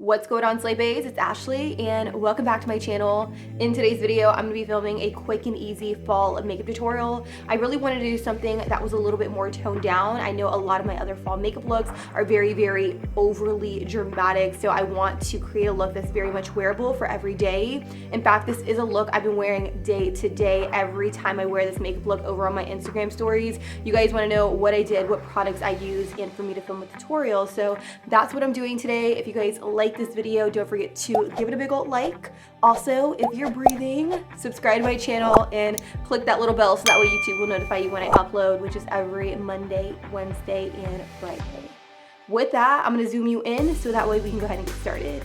What's going on, Slay Baes? It's Ashley and welcome back to my channel. In today's video, I'm gonna be filming a quick and easy fall makeup tutorial. I really wanted to do something that was a little bit more toned down. I know a lot of my other fall makeup looks are very overly dramatic, so I want to create a look that's very much wearable for every day. In fact, this is a look I've been wearing day to day every time I wear this makeup look over on my Instagram stories. You guys wanna know what I did, what products I use, and for me to film a tutorial. So that's what I'm doing today. If you guys like this video, don't forget to give it a big old like. Also, if you're breathing, subscribe to my channel and click that little bell so that way YouTube will notify you when I upload, which is every Monday, Wednesday, and Friday. With that, I'm gonna zoom you in so that way we can go ahead and get started.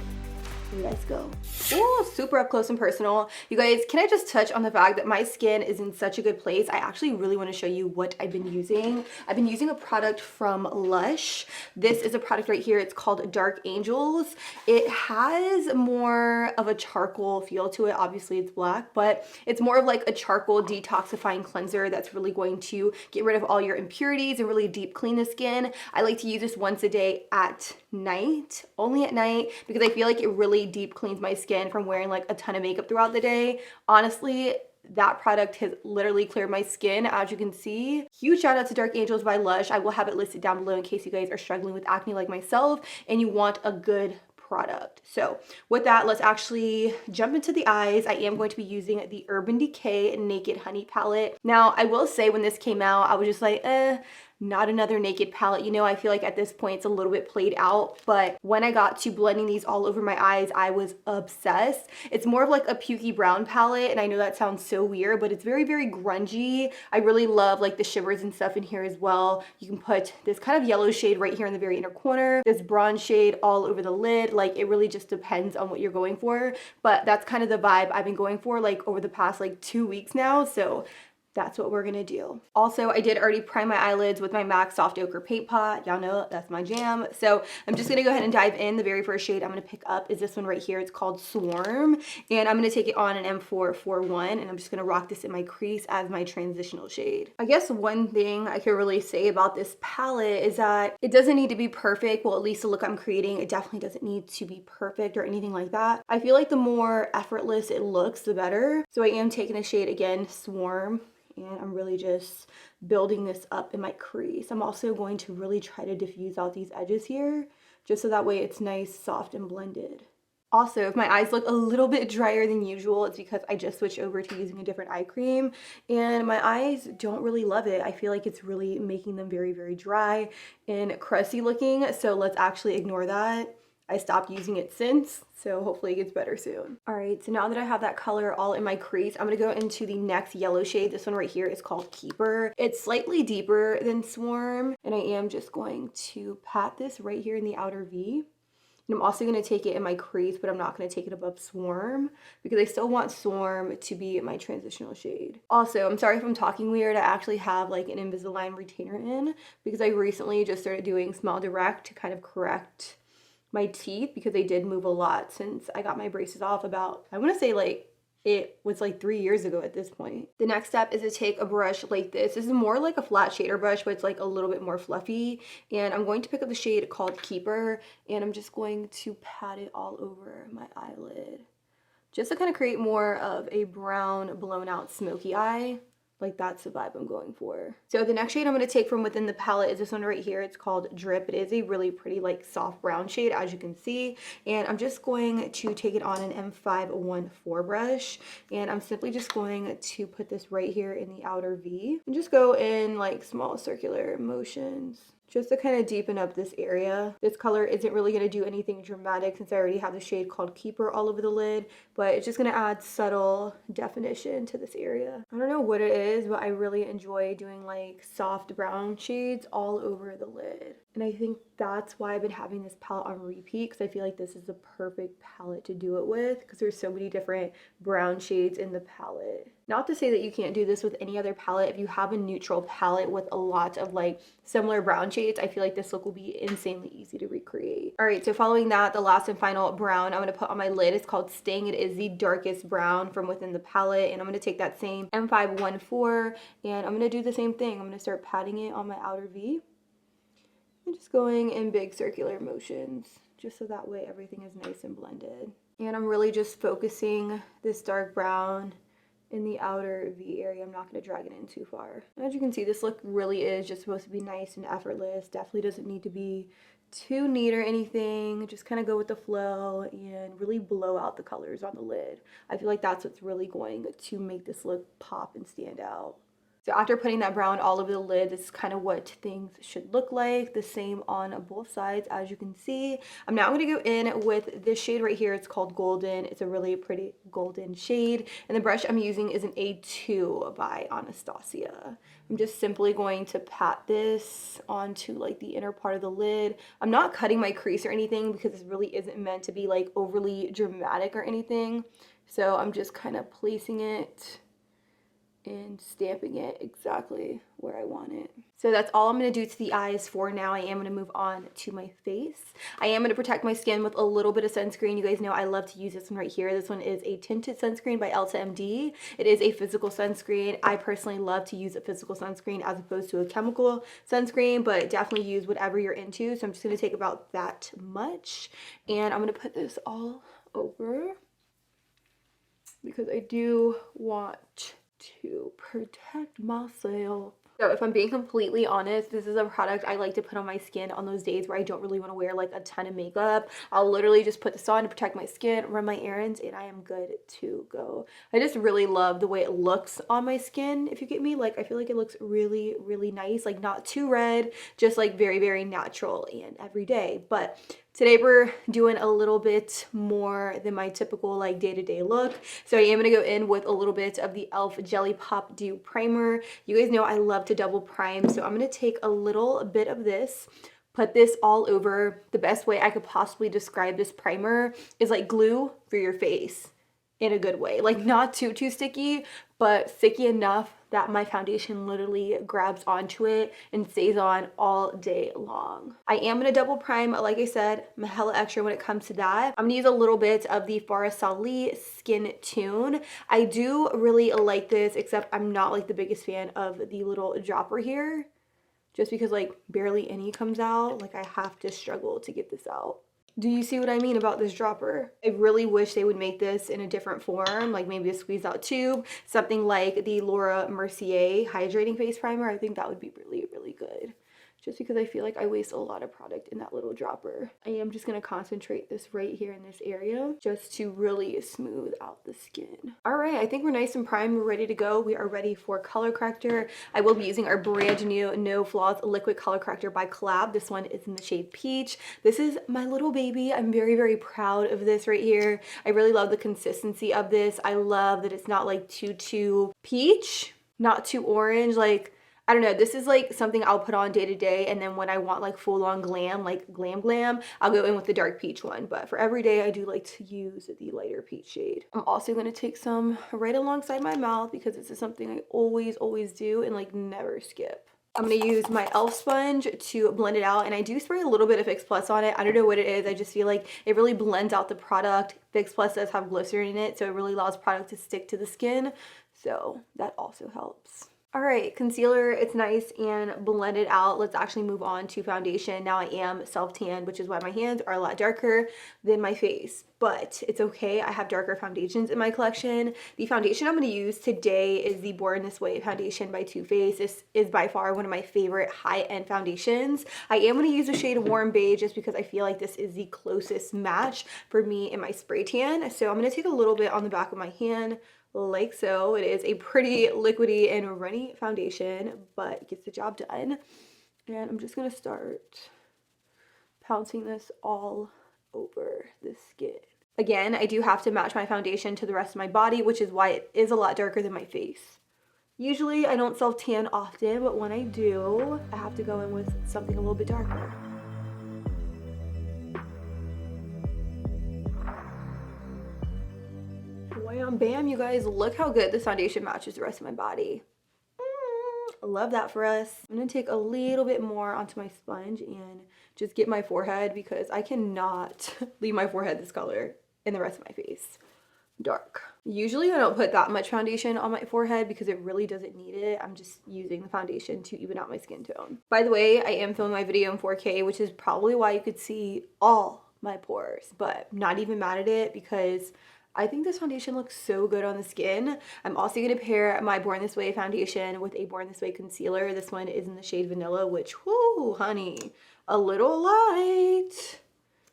Let's go. Oh, super up close and personal. You guys, can I just touch on the fact that my skin is in such a good place? I actually really want to show you what I've been using. I've been using a product from Lush. This is a product right here. It's called Dark Angels. It has more of a charcoal feel to it. Obviously it's black, but it's more of like a charcoal detoxifying cleanser that's really going to get rid of all your impurities and really deep clean the skin. I like to use this once a day at night, only at night, because I feel like it really deep cleans my skin from wearing like a ton of makeup throughout the day. Honestly, that product has literally cleared my skin, as you can see. Huge shout out to Dark Angels by Lush. I will have it listed down below in case you guys are struggling with acne like myself and you want a good product. So with that, let's actually jump into the eyes. I am going to be using the Urban Decay Naked Honey palette. Now, I will say when this came out, I was just like, not another naked palette. You know, I feel like at this point it's a little bit played out, but when I got to blending these all over my eyes, I was obsessed. It's more of like a pukey brown palette, and I know that sounds so weird, but it's very grungy. I really love like the shivers and stuff in here as well. You can put this kind of yellow shade right here in the very inner corner, this bronze shade all over the lid. Like, it really just depends on what you're going for, but that's kind of the vibe I've been going for like over the past like 2 weeks now. So that's what we're gonna do. Also, I did already prime my eyelids with my MAC Soft Ochre Paint Pot. Y'all know that's my jam. So I'm just gonna go ahead and dive in. The very first shade I'm gonna pick up is this one right here. It's called Swarm. And I'm gonna take it on an M441, and I'm just gonna rock this in my crease as my transitional shade. I guess one thing I could really say about this palette is that it doesn't need to be perfect. Well, at least the look I'm creating, it definitely doesn't need to be perfect or anything like that. I feel like the more effortless it looks, the better. So I am taking a shade again, Swarm, and I'm really just building this up in my crease. I'm also going to really try to diffuse out these edges here, just so that way it's nice, soft, and blended. Also, if my eyes look a little bit drier than usual, it's because I just switched over to using a different eye cream, and my eyes don't really love it. I feel like it's really making them very dry and crusty looking, so let's actually ignore that. I stopped using it since, so hopefully it gets better soon. All right, so now that I have that color all in my crease, I'm gonna go into the next yellow shade. This one right here is called Keeper. It's slightly deeper than Swarm, and I am just going to pat this right here in the outer V. And I'm also gonna take it in my crease, but I'm not gonna take it above Swarm because I still want Swarm to be my transitional shade. Also, I'm sorry if I'm talking weird. I actually have like an Invisalign retainer in because I recently just started doing Smile Direct to kind of correct my teeth because they did move a lot since I got my braces off about, I want to say like it was like 3 years ago at this point. The next step is to take a brush like this. This is more like a flat shader brush, but it's like a little bit more fluffy. And I'm going to pick up the shade called Keeper, and I'm just going to pat it all over my eyelid, just to kind of create more of a brown, blown out, smoky eye. Like, that's the vibe I'm going for. So the next shade I'm going to take from within the palette is this one right here. It's called Drip. It is a really pretty like soft brown shade, as you can see. And I'm just going to take it on an M514 brush. And I'm simply just going to put this right here in the outer V. And just go in like small circular motions, just to kind of deepen up this area. This color isn't really going to do anything dramatic since I already have the shade called Keeper all over the lid, but it's just going to add subtle definition to this area. I don't know what it is, but I really enjoy doing like soft brown shades all over the lid. And I think that's why I've been having this palette on repeat, because I feel like this is the perfect palette to do it with because there's so many different brown shades in the palette. Not to say that you can't do this with any other palette. If you have a neutral palette with a lot of like similar brown shades, I feel like this look will be insanely easy to recreate. All right, so following that, the last and final brown I'm going to put on my lid is called Sting. It is the darkest brown from within the palette, and I'm going to take that same M514 and I'm going to do the same thing. I'm going to start patting it on my outer V and just going in big circular motions, just so that way everything is nice and blended. And I'm really just focusing this dark brown in the outer V area. I'm not going to drag it in too far. As you can see, this look really is just supposed to be nice and effortless. Definitely doesn't need to be too neat or anything. Just kind of go with the flow and really blow out the colors on the lid. I feel like that's what's really going to make this look pop and stand out. So after putting that brown all over the lid, this is kind of what things should look like. The same on both sides, as you can see. I'm now going to go in with this shade right here. It's called Golden. It's a really pretty golden shade. And the brush I'm using is an A2 by Anastasia. I'm just simply going to pat this onto like the inner part of the lid. I'm not cutting my crease or anything because this really isn't meant to be like overly dramatic or anything. So I'm just kind of placing it and stamping it exactly where I want it. So that's all I'm going to do to the eyes for now. I am going to move on to my face. I am going to protect my skin with a little bit of sunscreen. You guys know I love to use this one right here. This one is a tinted sunscreen by Elta MD. It is a physical sunscreen. I personally love to use a physical sunscreen as opposed to a chemical sunscreen, but definitely use whatever you're into. So I'm just going to take about that much, and I'm going to put this all over because I do want to protect myself. So if I'm being completely honest, this is a product I like to put on my skin on those days where I don't really want to wear like a ton of makeup. I'll literally just put this on to protect my skin, run my errands, and I am good to go. I just really love the way it looks on my skin, if you get me. Like, I feel like it looks really, really nice. Like, not too red, just like very, very natural and everyday. But today we're doing a little bit more than my typical like day-to-day look. So I am going to go in with a little bit of the e.l.f. Jelly Pop Dew Primer. You guys know I love to double prime. So I'm going to take a little bit of this, put this all over. The best way I could possibly describe this primer is like glue for your face in a good way. Like, not too sticky, but sticky enough that my foundation literally grabs onto it and stays on all day long. I am going to double prime. Like I said, I'm hella extra when it comes to that. I'm going to use a little bit of the Farah Sali Skin Tune. I do really like this, except I'm not like the biggest fan of the little dropper here, just because like barely any comes out. Like, I have to struggle to get this out. Do you see what I mean about this dropper? I really wish they would make this in a different form, like maybe a squeeze out tube, something like the Laura Mercier Hydrating Face Primer. I think that would be really, really good. Just because I feel like I waste a lot of product in that little dropper. I am just going to concentrate this right here in this area just to really smooth out the skin. All right, I think we're nice and primed. We're ready to go. We are ready for color corrector. I will be using our brand new No Flaws Liquid Color Corrector by COLLAB. This one is in the shade Peach. This is my little baby. I'm very, very proud of this right here. I really love the consistency of this. I love that it's not like too peach, not too orange. Like, I don't know, this is like something I'll put on day to day, and then when I want like full on glam, like glam, I'll go in with the dark peach one. But for every day, I do like to use the lighter peach shade. I'm also going to take some right alongside my mouth because this is something I always do and like never skip. I'm going to use my e.l.f. sponge to blend it out, and I do spray a little bit of Fix Plus on it. I don't know what it is. I just feel like it really blends out the product. Fix Plus does have glycerin in it, so it really allows product to stick to the skin. So that also helps. All right, concealer, it's nice and blended out. Let's actually move on to foundation. Now I am self-tanned, which is why my hands are a lot darker than my face, but it's okay. I have darker foundations in my collection. The foundation I'm going to use today is the Born This Way foundation by Too Faced. This is by far one of my favorite high-end foundations. I am going to use the shade Warm Beige just because I feel like this is the closest match for me in my spray tan. So I'm going to take a little bit on the back of my hand, like so. It is a pretty liquidy and runny foundation, but it gets the job done. And I'm just going to start pouncing this all over the skin. Again, I do have to match my foundation to the rest of my body, which is why it is a lot darker than my face. Usually I don't self-tan often, but when I do, I have to go in with something a little bit darker. Wham bam, you guys, look how good this foundation matches the rest of my body. I love that for us. I'm gonna take a little bit more onto my sponge and just get my forehead because I cannot leave my forehead this color in the rest of my face. Dark. Usually I don't put that much foundation on my forehead because it really doesn't need it. I'm just using the foundation to even out my skin tone. By the way, I am filming my video in 4K, which is probably why you could see all my pores, but not even mad at it because I think this foundation looks so good on the skin. I'm also going to pair my Born This Way foundation with a Born This Way concealer. This one is in the shade Vanilla, which, whoo, honey, a little light,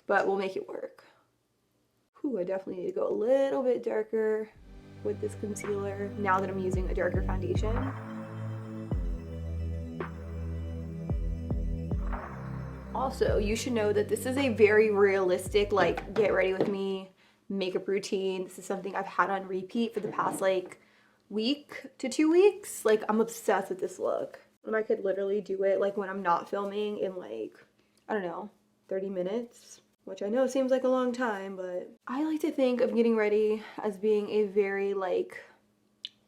but we'll make it work. Whew, I definitely need to go a little bit darker with this concealer now that I'm using a darker foundation. Also, you should know that this is a very realistic, like, get ready with me makeup routine. This is something I've had on repeat for the past like week to 2 weeks. Like, I'm obsessed with this look, and I could literally do it like when I'm not filming in like, I don't know, 30 minutes, which I know seems like a long time, but I like to think of getting ready as being a very like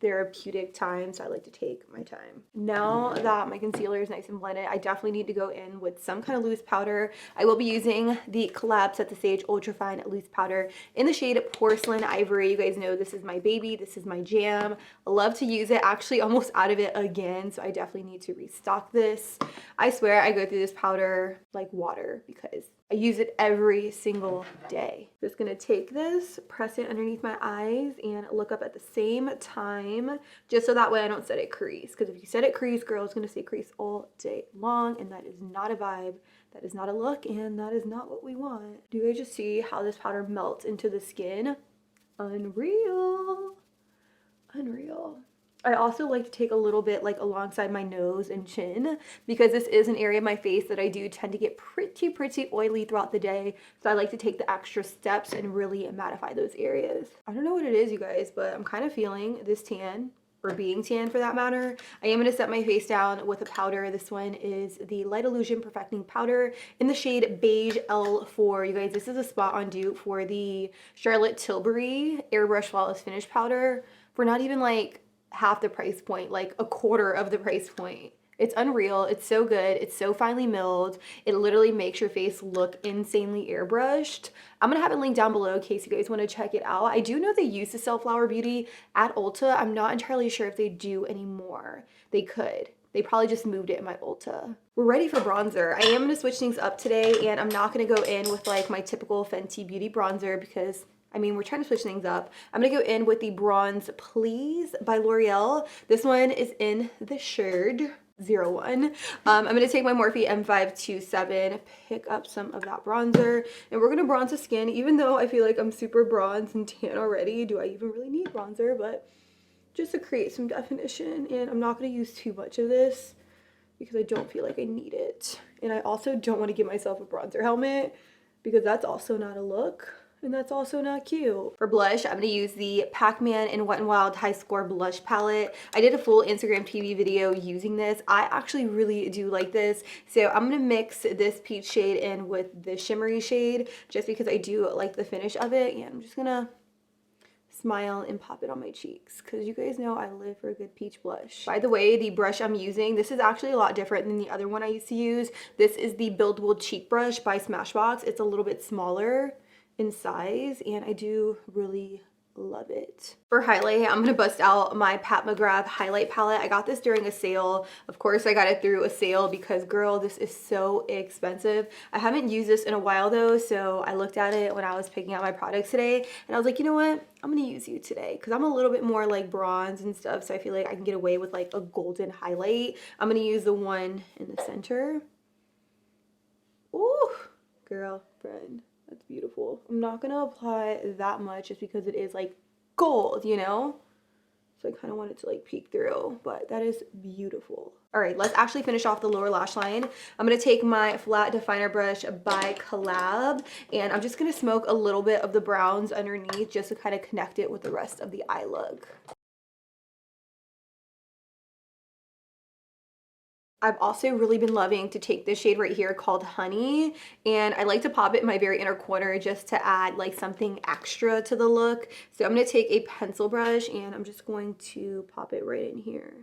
therapeutic time, so I like to take my time. Now that my concealer is nice and blended, I definitely need to go in with some kind of loose powder. I will be using the COLLAB Fantaseyes Ultra Fine Loose Powder in the shade Porcelain Ivory. You guys know this is my baby, this is my jam. I love to use it, actually almost out of it again, so I definitely need to restock this. I swear I go through this powder like water because I use it every single day. Just gonna take this, press it underneath my eyes, and look up at the same time, just so that way I don't set it crease. Because if you set it crease, girl, it's gonna stay crease all day long, and that is not a vibe, that is not a look, and that is not what we want. Do you guys just see how this powder melts into the skin? Unreal. Unreal. I also like to take a little bit like alongside my nose and chin because this is an area of my face that I do tend to get pretty oily throughout the day. So I like to take the extra steps and really mattify those areas. I don't know what it is, you guys, but I'm kind of feeling this tan, or being tan for that matter. I am going to set my face down with a powder. This one is the Light Illusion Perfecting Powder in the shade Beige L4. You guys, this is a spot on dupe for the Charlotte Tilbury Airbrush Flawless Finish Powder for not even like half the price point, like a quarter of the price point. It's unreal. It's so good. It's so finely milled. It literally makes your face look insanely airbrushed. I'm gonna have it linked down below in case you guys want to check it out. I do know they used to sell Flower Beauty at Ulta. I'm not entirely sure if they do anymore. They could. They probably just moved it in my Ulta. We're ready for bronzer. I am gonna switch things up today, and I'm not gonna go in with like my typical Fenty Beauty bronzer because I mean, we're trying to switch things up. I'm gonna go in with the Bronze Please by L'Oreal. This one is in the shade 01. I'm gonna take my Morphe M527, pick up some of that bronzer, and we're gonna bronze the skin. Even though I feel like I'm super bronzed and tan already, do I even really need bronzer? But just to create some definition, and I'm not gonna use too much of this because I don't feel like I need it. And I also don't wanna give myself a bronzer helmet because that's also not a look. And that's also not cute. For blush, I'm gonna use the Pac-Man and Wet n Wild High Score Blush Palette. I did a full Instagram TV video using this. I actually really do like this. So I'm gonna mix this peach shade in with the shimmery shade just because I do like the finish of it. And I'm just gonna smile and pop it on my cheeks because you guys know I live for a good peach blush. By the way, the brush I'm using, this is actually a lot different than the other one I used to use. This is the Buildable Cheek Brush by Smashbox. It's a little bit smaller in size, and I do really love it. For highlight, I'm gonna bust out my Pat McGrath highlight palette. I got this during a sale. Of course, I got it through a sale because, girl, this is so expensive. I haven't used this in a while though, so I looked at it when I was picking out my products today, and I was like, you know what? I'm gonna use you today because I'm a little bit more like bronze and stuff, so I feel like I can get away with like a golden highlight. I'm gonna use the one in the center. Ooh, girlfriend. That's beautiful. I'm not gonna apply that much just because it is like gold, you know? So I kind of want it to like peek through, but that is beautiful. All right, let's actually finish off the lower lash line. I'm gonna take my flat definer brush by COLLAB, and I'm just gonna smoke a little bit of the browns underneath just to kind of connect it with the rest of the eye look. I've also really been loving to take this shade right here called Honey, and I like to pop it in my very inner corner just to add like something extra to the look. So I'm going to take a pencil brush and I'm just going to pop it right in here.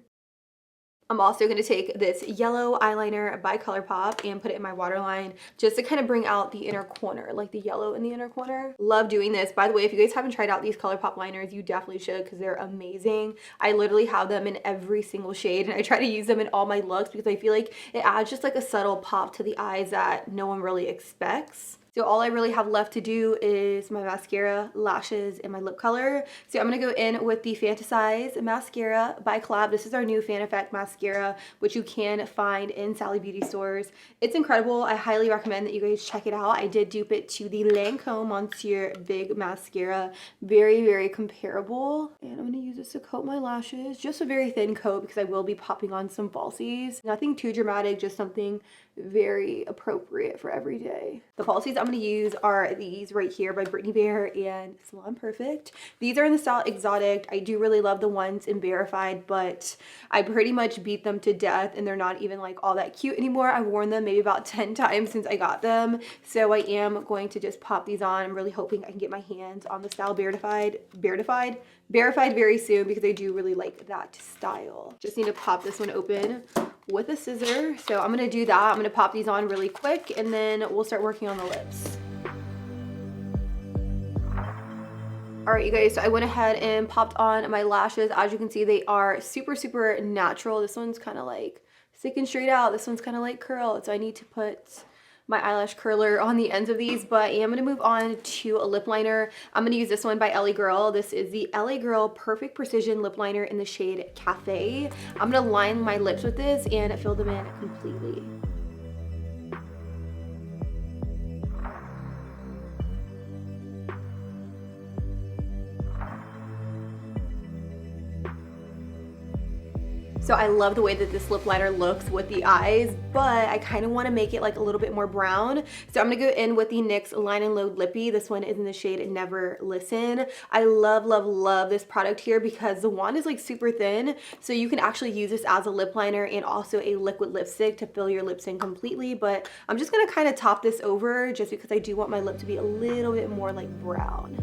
I'm also going to take this yellow eyeliner by ColourPop and put it in my waterline just to kind of bring out the inner corner, like the yellow in the inner corner. Love doing this. By the way, if you guys haven't tried out these ColourPop liners, you definitely should because they're amazing. I literally have them in every single shade, and I try to use them in all my looks because I feel like it adds just like a subtle pop to the eyes that no one really expects. So all I really have left to do is my mascara, lashes, and my lip color. So I'm gonna go in with the Fantaseyes mascara by COLLAB. This is our new Fan Effect mascara, which you can find in Sally Beauty stores. It's incredible. I highly recommend that you guys check it out. I did dupe it to the Lancome Monsieur Big Mascara. Very, very comparable. And I'm gonna use this to coat my lashes. Just a very thin coat because I will be popping on some falsies. Nothing too dramatic, just something very appropriate for every day. The falsies I'm going to use are these right here by Brittany Bear and Salon Perfect. These are in the style Exotic. I do really love the ones in Verified, but I pretty much beat them to death and they're not even like all that cute anymore. I've worn them maybe about 10 times since I got them. So I am going to just pop these on. I'm really hoping I can get my hands on the style Verified very soon because I do really like that style. Just need to pop this one open with a scissor. So I'm gonna do that. I'm gonna pop these on really quick and then we'll start working on the lips. All right, you guys, so I went ahead and popped on my lashes. As you can see, they are super, super natural. This one's kind of like sticking straight out. This one's kind of like curled. So I need to put my eyelash curler on the ends of these, but I am going to move on to a lip liner. I'm going to use this one by LA Girl. This is the LA Girl Perfect Precision Lip Liner in the shade Cafe. I'm going to line my lips with this and fill them in completely. So I love the way that this lip liner looks with the eyes, but I kind of want to make it like a little bit more brown. So I'm going to go in with the NYX Line and Load Lippy. This one is in the shade Never Listen. I love, love, love this product here because the wand is like super thin. So you can actually use this as a lip liner and also a liquid lipstick to fill your lips in completely. But I'm just going to kind of top this over just because I do want my lip to be a little bit more like brown.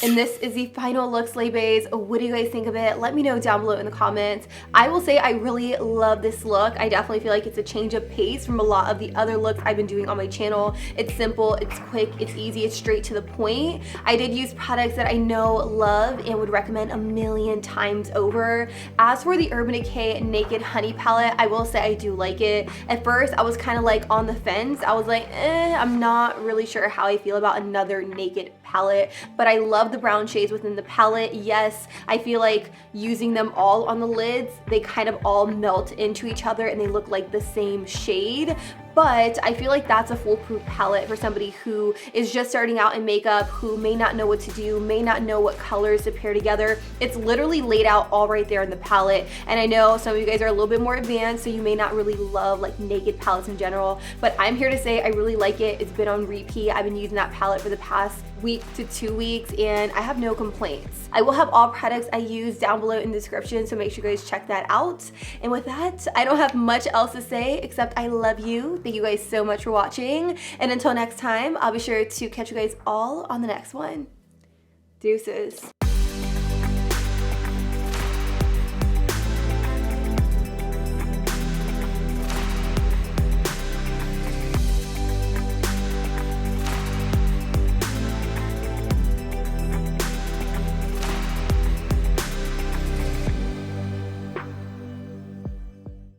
And this is the final look, Slay Baes. What do you guys think of it? Let me know down below in the comments. I will say I really love this look. I definitely feel like it's a change of pace from a lot of the other looks I've been doing on my channel. It's simple, it's quick, it's easy, it's straight to the point. I did use products that I know, love, and would recommend a million times over. As for the Urban Decay Naked Honey palette, I will say I do like it. At first, I was kind of like on the fence. I was like, I'm not really sure how I feel about another Naked palette, but I love the brown shades within the palette. Yes, I feel like using them all on the lids, they kind of all melt into each other and they look like the same shade. But I feel like that's a foolproof palette for somebody who is just starting out in makeup, who may not know what to do, may not know what colors to pair together. It's literally laid out all right there in the palette. And I know some of you guys are a little bit more advanced, so you may not really love like naked palettes in general, but I'm here to say I really like it. It's been on repeat. I've been using that palette for the past week to 2 weeks and I have no complaints. I will have all products I use down below in the description, so make sure you guys check that out. And with that, I don't have much else to say except I love you. Thank you guys so much for watching. And until next time, I'll be sure to catch you guys all on the next one. Deuces.